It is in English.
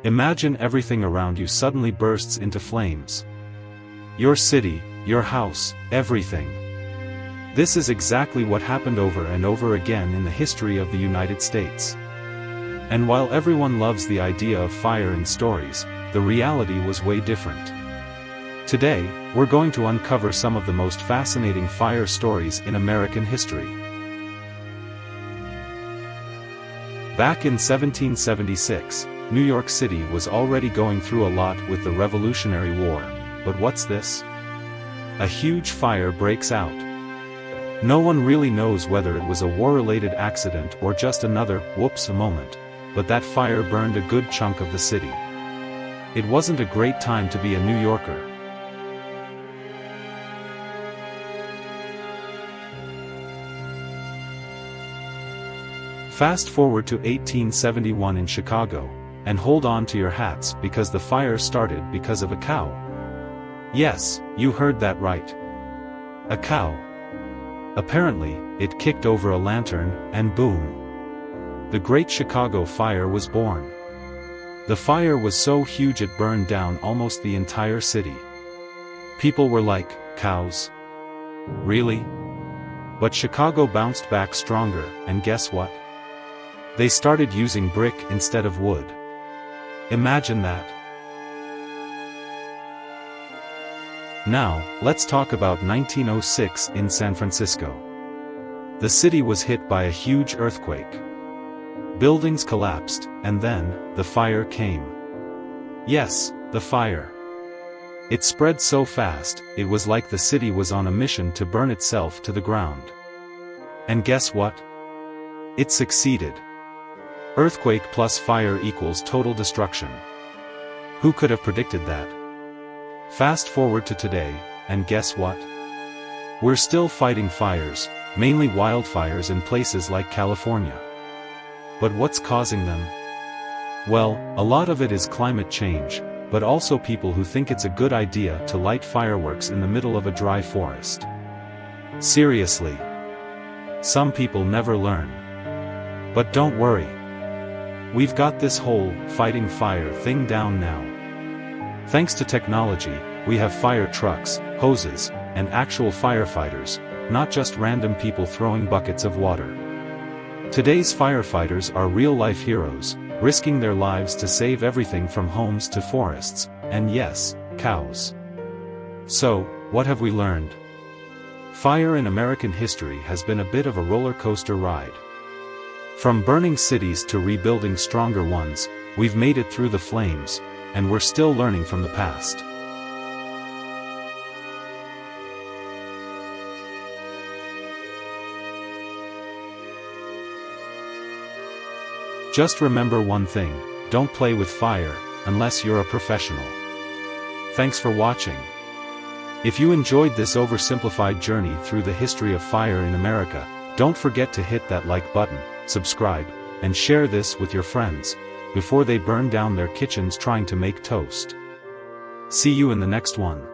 Imagine everything around you suddenly bursts into flames. Your city, your house, everything. This is exactly what happened over and over again in the history of the United States. And while everyone loves the idea of fire in stories, the reality was way different. Today, we're going to uncover some of the most fascinating fire stories in American history. Back in 1776, New York City was already going through a lot with the Revolutionary War. But what's this? A huge fire breaks out. No one really knows whether it was a war-related accident or just another whoops moment, but that fire burned a good chunk of the city. It wasn't a great time to be a New Yorker. Fast forward to 1871 in Chicago, and hold on to your hats because the fire started because of a cow. Yes, you heard that right. A cow. Apparently, it kicked over a lantern, and boom. The Great Chicago Fire was born. The fire was so huge it burned down almost the entire city. People were like, cows? Really? But Chicago bounced back stronger, and guess what? They started using brick instead of wood. Imagine that. Now, let's talk about 1906 in San Francisco. The city was hit by a huge earthquake. Buildings collapsed, and then, the fire came. Yes, the fire. It spread so fast, it was like the city was on a mission to burn itself to the ground. And guess what? It succeeded. Earthquake plus fire equals total destruction. Who could have predicted that? Fast forward to today, and guess what? We're still fighting fires, mainly wildfires in places like California. But what's causing them? Well, a lot of it is climate change, but also people who think it's a good idea to light fireworks in the middle of a dry forest. Seriously. Some people never learn. But don't worry. We've got this whole fighting fire thing down now. Thanks to technology, we have fire trucks, hoses, and actual firefighters, not just random people throwing buckets of water. Today's firefighters are real-life heroes, risking their lives to save everything from homes to forests, and yes, cows. So, what have we learned? Fire in American history has been a bit of a roller coaster ride. From burning cities to rebuilding stronger ones, we've made it through the flames, and we're still learning from the past. Just remember one thing, don't play with fire, unless you're a professional. Thanks for watching. If you enjoyed this oversimplified journey through the history of fire in America, don't forget to hit that like button, subscribe, and share this with your friends, before they burn down their kitchens trying to make toast. See you in the next one.